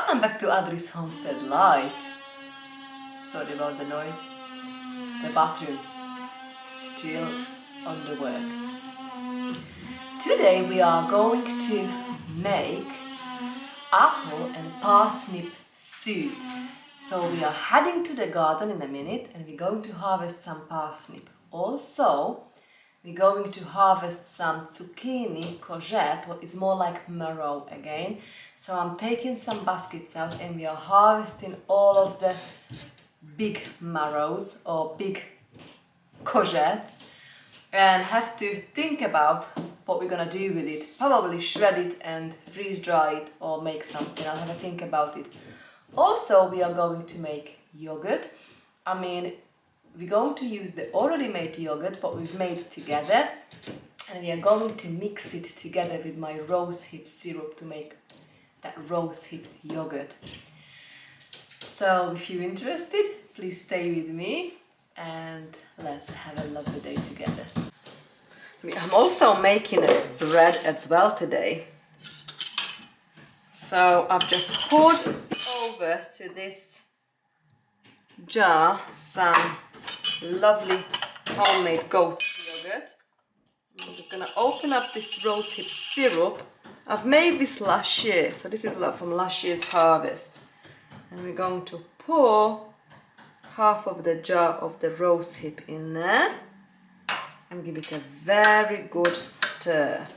Welcome back to Adri's Homestead Live. Sorry about the noise. The bathroom still on the work. Today we are going to make apple and parsnip soup. So we are heading to the garden in a minute and we're going to harvest some parsnip. Also, we're going to harvest some zucchini, courgette, what is more like marrow again. So I'm taking some baskets out and we are harvesting all of the big marrows or big courgettes and have to think about what we're gonna do with it. Probably shred it and freeze dry it or make something. I'll have a think about it. Also, we are going to make yogurt. We're going to use the already made yogurt, but we've made together, and we are going to mix it together with my rosehip syrup to make that rosehip yogurt. So if you're interested, please stay with me and let's have a lovely day together. I'm also making a bread as well today. So I've just poured over to this jar some lovely homemade goat yogurt. I'm just gonna open up this rosehip syrup. I've made this last year, so this is from last year's harvest. And we're going to pour half of the jar of the rosehip in there and give it a very good stir.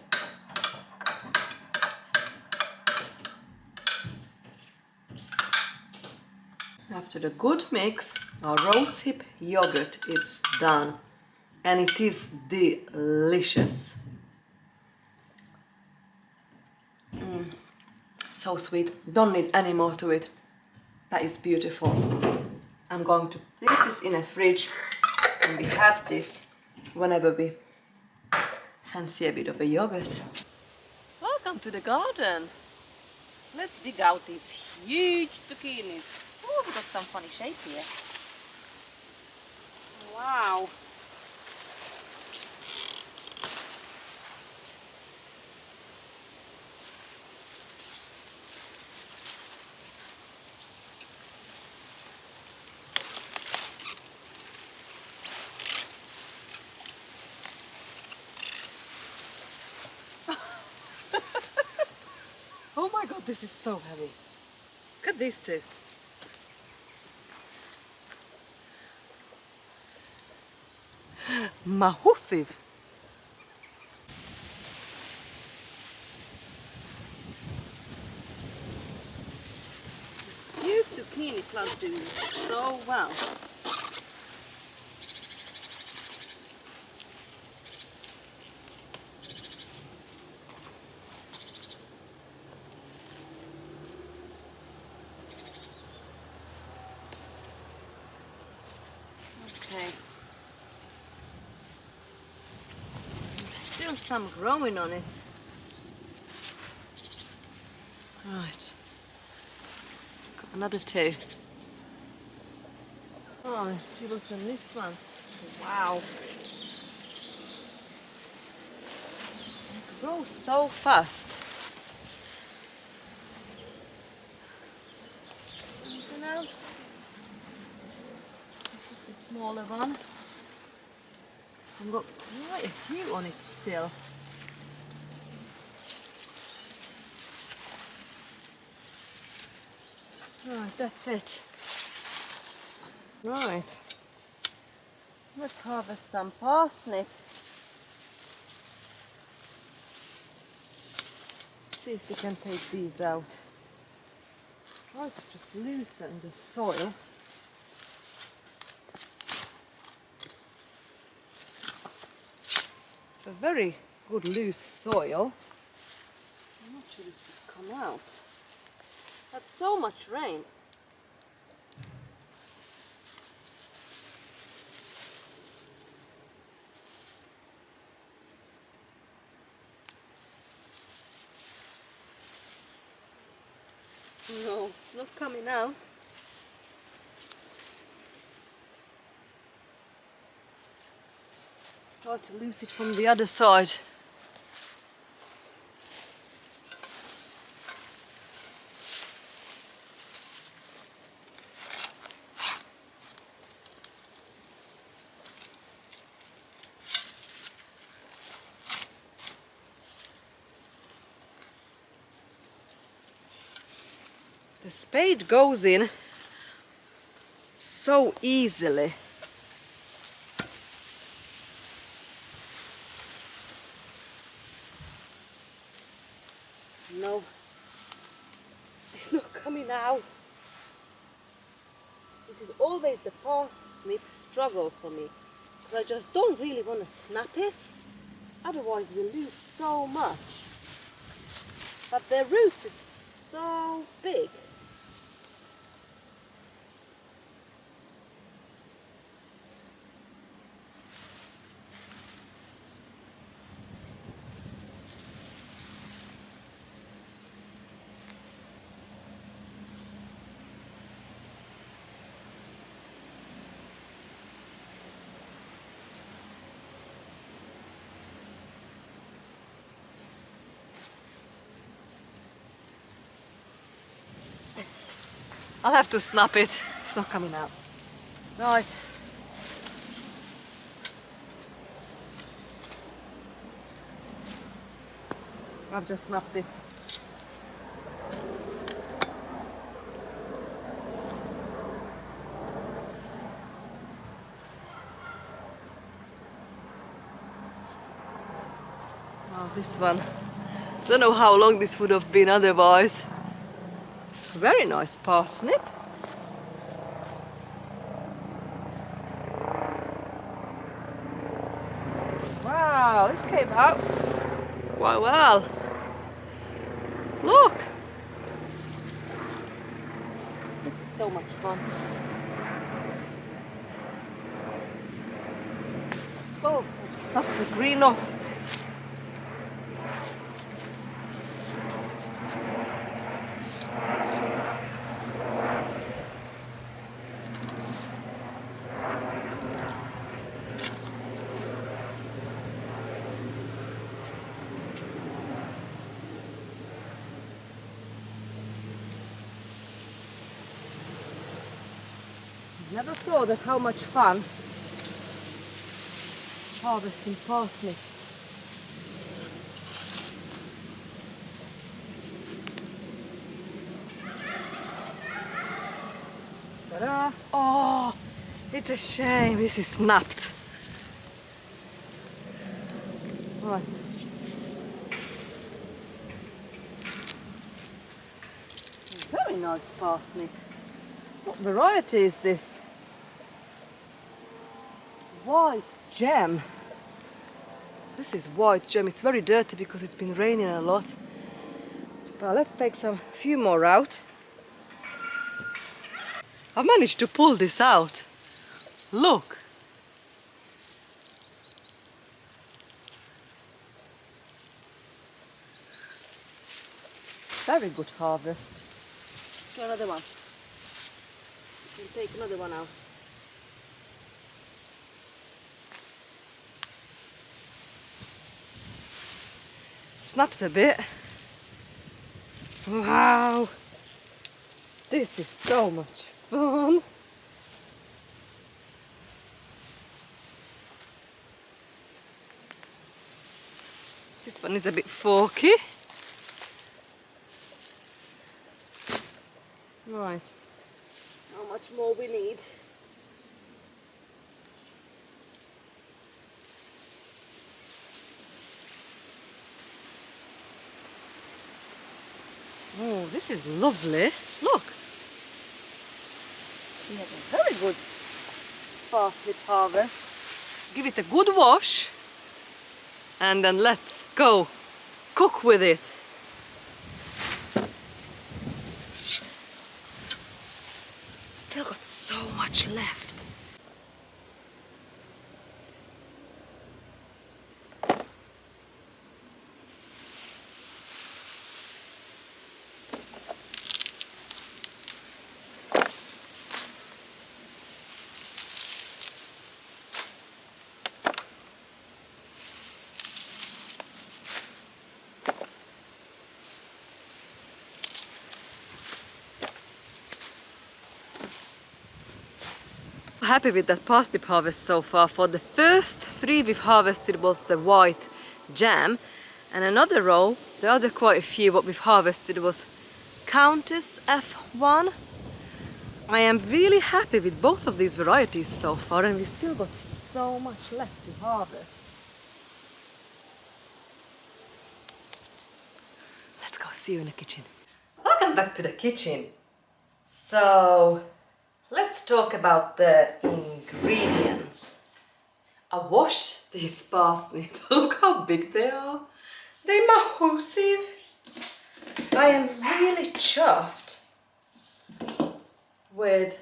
After the good mix, our rosehip yogurt is done and it is delicious. So sweet, don't need any more to it. That is beautiful. I'm going to leave this in a fridge and we have this whenever we fancy a bit of a yogurt. Welcome to the garden. Let's dig out these huge zucchinis. Oh, we got some funny shape here. Wow. Oh my god, this is so heavy. Look at these two. Massive. This huge zucchini plant's doing so well. Okay. Still some growing on it. Right. Got another two. Oh, let's see what's on this one. Wow. It grows so fast. Anything else? The smaller one. I've got quite a few on it still. Right, that's it. Right. Let's harvest some parsnip. See if we can take these out. Try to just loosen the soil. It's a very good loose soil. I'm not sure if it will come out. Had so much rain. No, it's not coming out. Try to loose it from the other side. The spade goes in so easily. No, it's not coming out. This is always the parsnip struggle for me, because I just don't really want to snap it, otherwise we lose so much. But the roots is so big. I'll have to snap it. It's not coming out. Right. I've just snapped it. Oh, this one. Don't know how long this would have been otherwise. Very nice parsnip. Wow, this came out quite well. Look! This is so much fun. Oh, I just knocked the green off. Never thought of how much fun harvesting parsnip. Ta-da! Oh, it's a shame this is snapped. Right. Very nice parsnip. What variety is this? White gem. This is white gem. It's very dirty because it's been raining a lot. But let's take some few more out. I've managed to pull this out. Look. Very good harvest. Do another one. We'll take another one out. Snapped a bit. Wow! This is so much fun. This one is a bit forky. Right. How much more we need? Oh, this is lovely. Look. We have a very good parsnip harvest. Give it a good wash and then let's go cook with it. Still got so much left. Happy with that parsnip harvest so far. For the first 3 we've harvested was the white jam, and another row, the other quite a few what we've harvested was Countess F1. I am really happy with both of these varieties so far, and we still got so much left to harvest. Let's go see you in the kitchen. Welcome back to the kitchen. So let's talk about the ingredients. I washed these parsnip. Look how big they are. They're massive. I am really chuffed with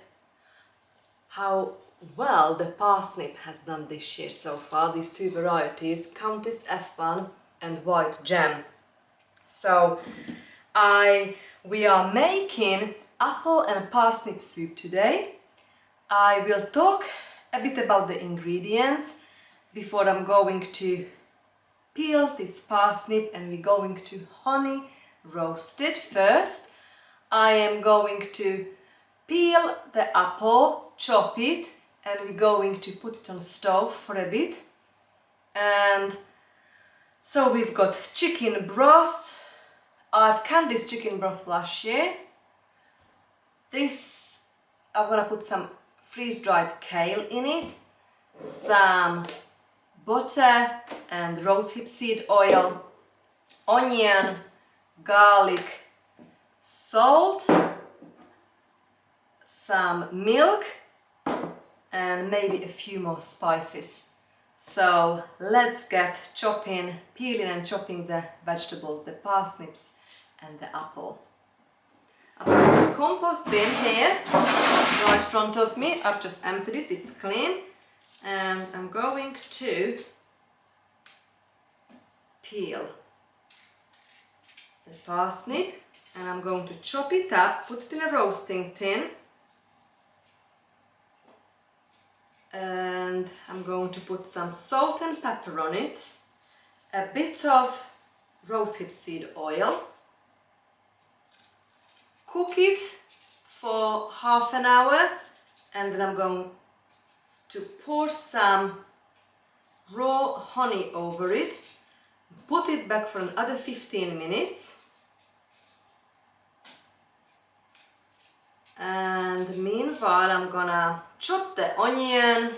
how well the parsnip has done this year so far. These two varieties, Countess F1 and White Gem. So we are making apple and parsnip soup today. I will talk a bit about the ingredients before I'm going to peel this parsnip, and we're going to honey roast it first. I am going to peel the apple, chop it, and we're going to put it on stove for a bit. And so we've got chicken broth. I've canned this chicken broth last year. This, I'm gonna put some freeze-dried kale in it, some butter and rosehip seed oil, onion, garlic, salt, some milk, and maybe a few more spices. So let's get peeling and chopping the vegetables, the parsnips and the apple. I've got a compost bin here, right in front of me. I've just emptied it, it's clean. And I'm going to peel the parsnip, and I'm going to chop it up, put it in a roasting tin. And I'm going to put some salt and pepper on it, a bit of rosehip seed oil, cook it for half an hour, and then I'm going to pour some raw honey over it, put it back for another 15 minutes, and meanwhile I'm gonna chop the onion.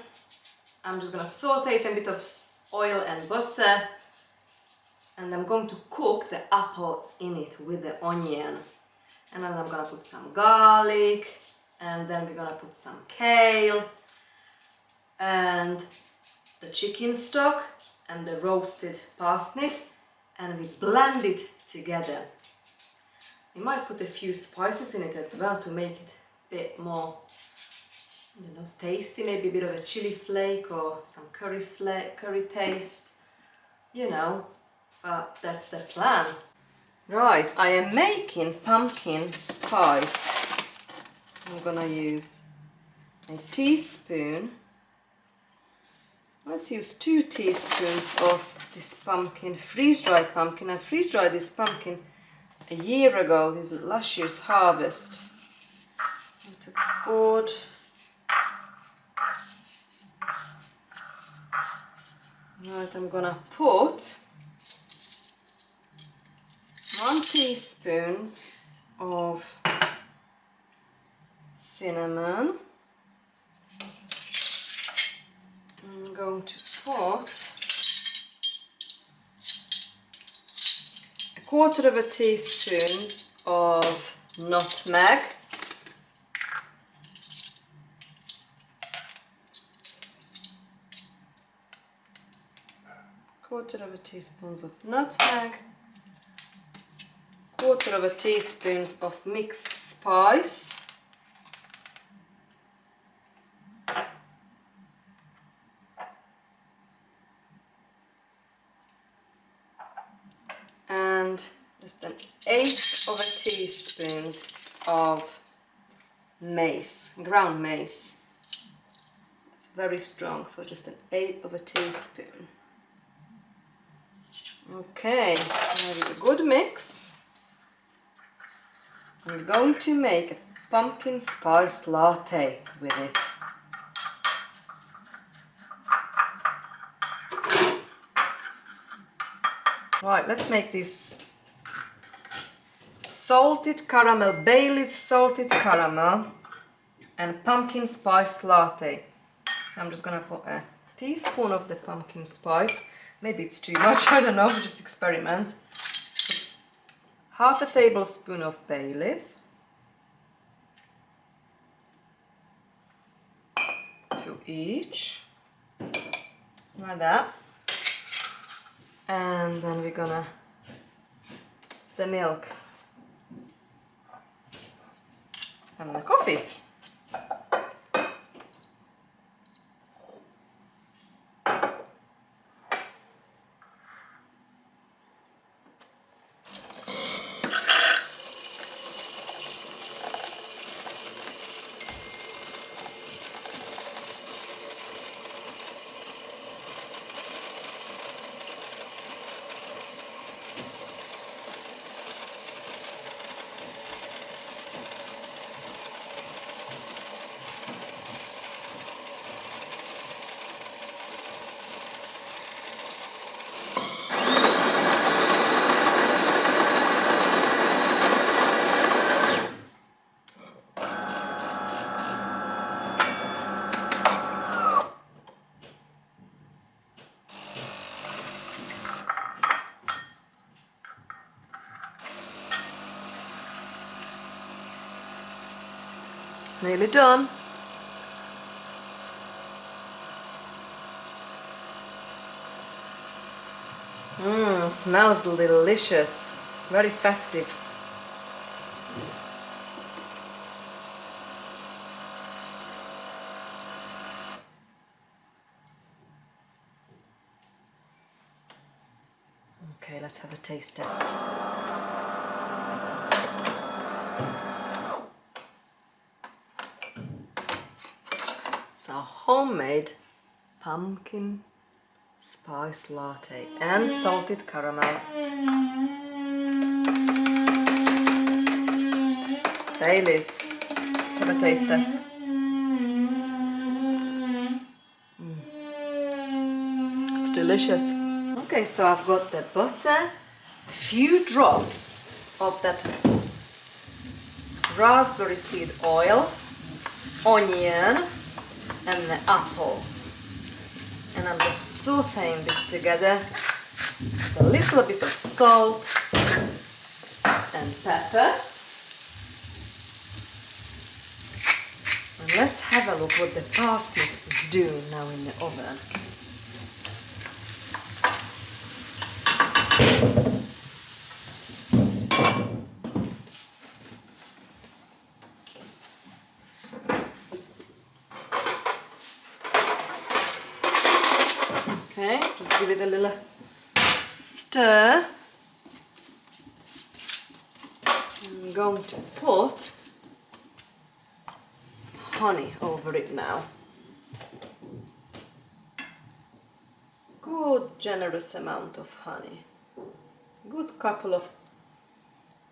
I'm just gonna saute it in a bit of oil and butter, and I'm going to cook the apple in it with the onion. And then I'm gonna put some garlic, and then we're gonna put some kale and the chicken stock and the roasted parsnip, and we blend it together. You might put a few spices in it as well to make it a bit more, tasty, maybe a bit of a chili flake or some curry taste, but that's the plan. Right, I am making pumpkin spice. I'm gonna use a teaspoon. Let's use 2 teaspoons of this pumpkin, freeze-dried pumpkin. I freeze-dried this pumpkin a year ago. This is last year's harvest. It's a good. Right, I'm gonna put 1 teaspoon of cinnamon. I'm going to put 1/4 teaspoon of nutmeg. 1/4 teaspoon of nutmeg. 1/4 teaspoon of mixed spice. And just 1/8 teaspoon of mace, ground mace. It's very strong, so just 1/8 teaspoon. Okay, now with a good mix, I'm going to make a pumpkin spice latte with it. Right, let's make this salted caramel, Bailey's salted caramel and pumpkin spice latte. So I'm just gonna put a teaspoon of the pumpkin spice. Maybe it's too much, I don't know, just experiment. Half a tablespoon of Bailey's. 2 each. Like that. And then we're gonna the milk and the coffee. Nearly done. Smells delicious. Very festive. Okay, let's have a taste test. It's a homemade pumpkin spice latte and salted caramel. Bailey's. Let's have a taste test. It's delicious. Okay, so I've got the butter, a few drops of that raspberry seed oil, onion and the apple. And I'm just sauteing this together with a little bit of salt and pepper. And let's have a look what the parsnip is doing now in the oven. Okay, just give it a little stir. I'm going to put honey over it now. Good generous amount of honey. Good couple of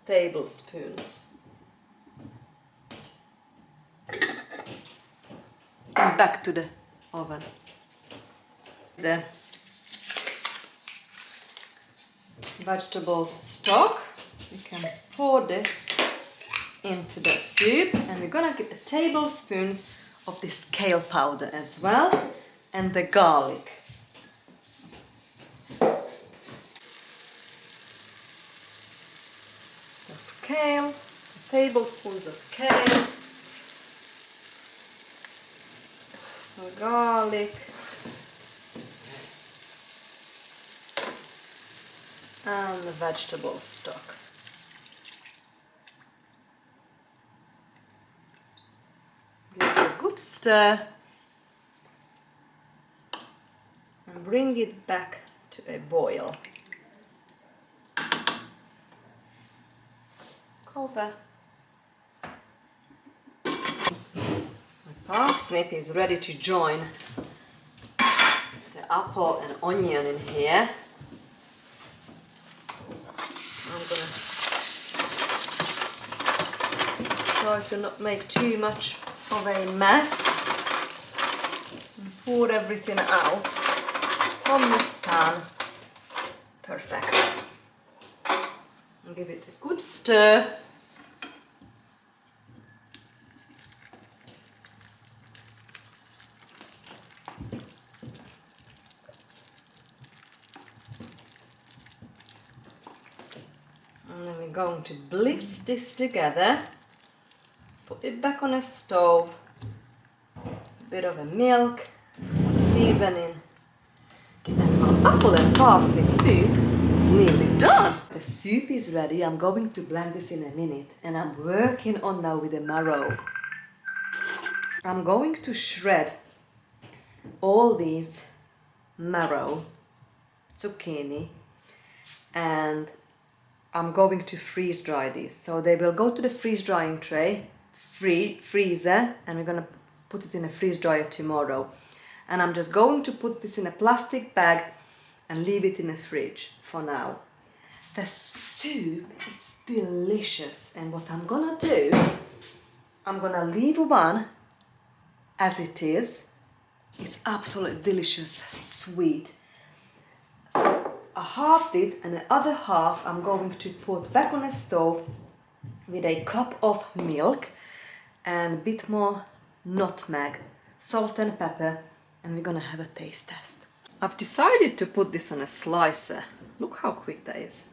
tablespoons. And back to the oven. The vegetable stock, we can pour this into the soup, and we're gonna get the tablespoons of this kale powder as well, and the garlic. Of kale, tablespoons of kale, the garlic, and the vegetable stock. Give it a good stir and bring it back to a boil. Cover. The parsnip is ready to join the apple and onion in here. I'm gonna try to not make too much of a mess and pour everything out from this pan. Perfect. And give it a good stir going to blitz this together, put it back on a stove, a bit of a milk, some seasoning, and my apple and parsnip soup is nearly done. The soup is ready. I'm going to blend this in a minute, and I'm working on now with the marrow. I'm going to shred all these marrow, zucchini, and I'm going to freeze dry these. So they will go to the freeze drying tray, freezer, and we're gonna put it in a freeze dryer tomorrow. And I'm just going to put this in a plastic bag and leave it in the fridge for now. The soup is delicious, and what I'm gonna do, I'm gonna leave one as it is. It's absolutely delicious, sweet. So I halved it, and the other half I'm going to put back on the stove with a cup of milk and a bit more nutmeg, salt and pepper, and we're gonna have a taste test. I've decided to put this on a slicer. Look how quick that is.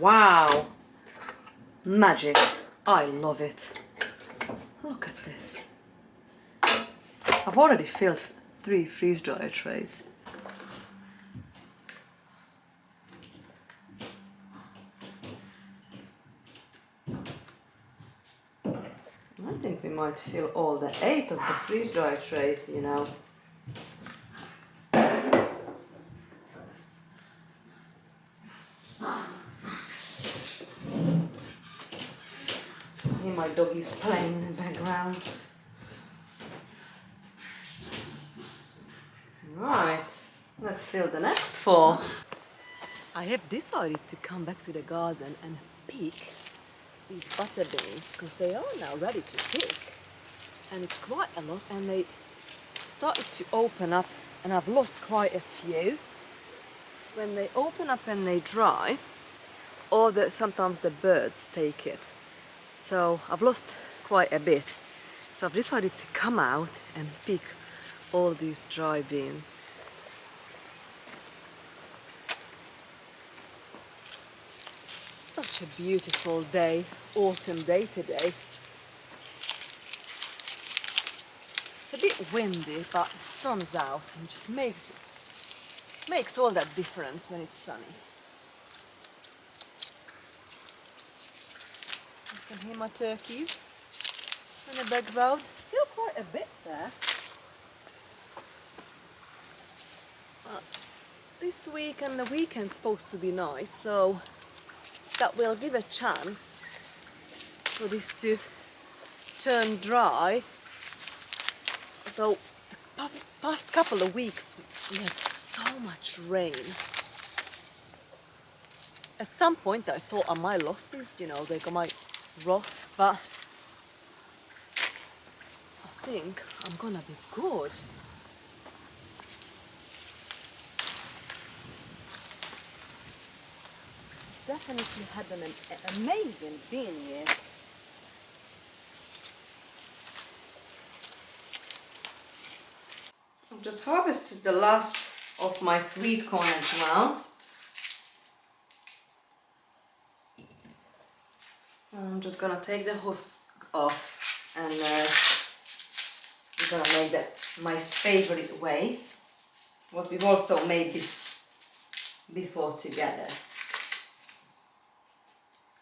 Wow, magic. I love it. Look at this. I've already filled 3 freeze dryer trays. I think we might fill all the 8 of the freeze dryer trays, you know. Here my doggy's playing in the background. Right, let's fill the next 4. I have decided to come back to the garden and pick these butter beans because they are now ready to pick. And it's quite a lot, and they started to open up, and I've lost quite a few. When they open up and they dry, or sometimes the birds take it. So I've lost quite a bit. So I've decided to come out and pick all these dry beans. Such a beautiful day, autumn day today. It's a bit windy, but the sun's out and just makes all that difference when it's sunny. You can hear my turkeys in the background. Still quite a bit there. But this week and the weekend's supposed to be nice, so that will give a chance for this to turn dry. So the past couple of weeks we had so much rain. At some point I thought I might lost these, you know, they might rot, but I think I'm gonna be good. Definitely had an amazing bean year. I've just harvested the last of my sweet corns now. I'm just gonna take the husk off, and we're gonna make that my favorite way, what we've also made before together.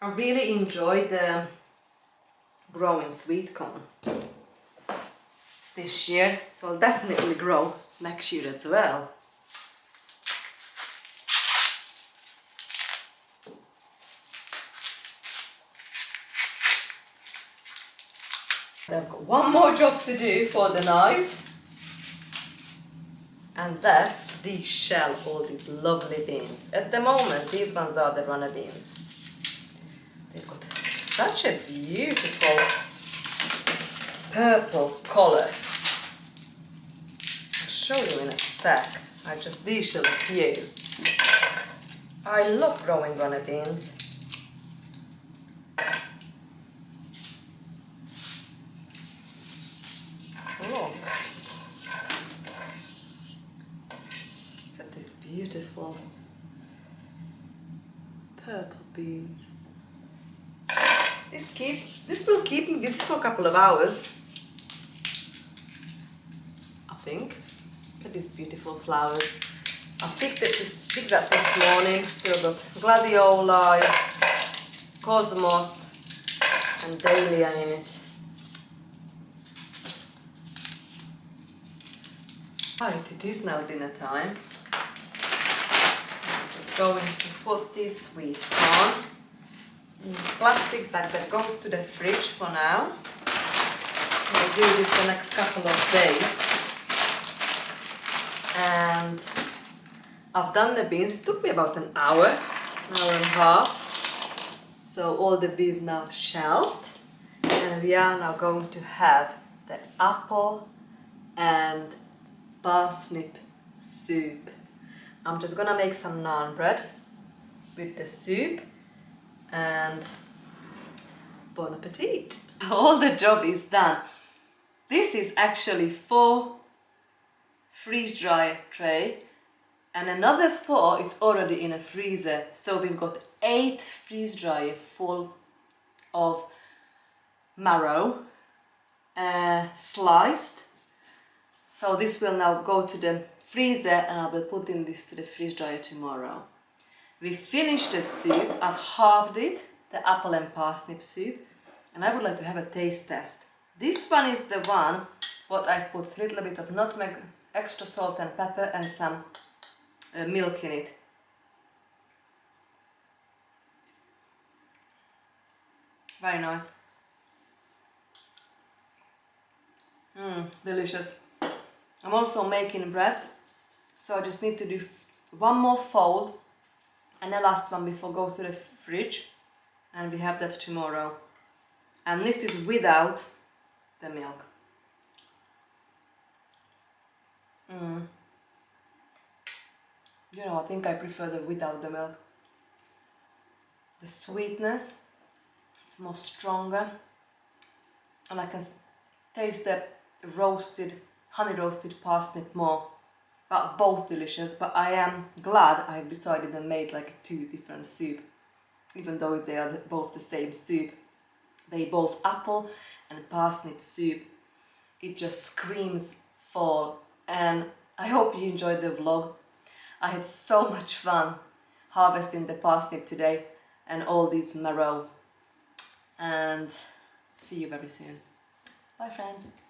I really enjoyed growing sweet corn this year, so I'll definitely grow next year as well. I've got one more job to do for the night, and that's de-shell all these lovely beans. At the moment, these ones are the runner beans. They've got such a beautiful purple color. show you in a sec. I just deshelled a few. I love growing runner beans. Oh. Look at this beautiful purple beans. This will keep me busy for a couple of hours. I think. Look at these beautiful flowers. I picked that this morning. Still got gladioli, cosmos, and dahlia in it. Right, it is now dinner time. So I'm just going to put this sweet corn in this plastic bag that goes to the fridge for now. I'll do this the next couple of days. And I've done the beans. It took me about an hour and a half. So all the beans now shelled. And we are now going to have the apple and parsnip soup. I'm just gonna make some naan bread with the soup and bon appetit. All the job is done. This is actually 4 freeze-dry tray and another 4 it's already in a freezer. So we've got 8 freeze-dryer full of marrow sliced. So this will now go to the freezer and I will put in this to the freeze dryer tomorrow. We finished the soup. I've halved it, the apple and parsnip soup, and I would like to have a taste test. This one is the one what I've put a little bit of nutmeg, extra salt and pepper and some milk in it. Very nice. Delicious. I'm also making bread, so I just need to do one more fold and the last one before go to the fridge, and we have that tomorrow. And this is without the milk. You know, I think I prefer the without the milk. The sweetness, it's more stronger, and I can taste the roasted, honey roasted parsnip more. But both delicious, but I am glad I've decided and made like 2 different soup. Even though they are both the same soup. They both apple and parsnip soup. It just screams fall, and I hope you enjoyed the vlog. I had so much fun harvesting the parsnip today and all these marrow. And see you very soon. Bye friends.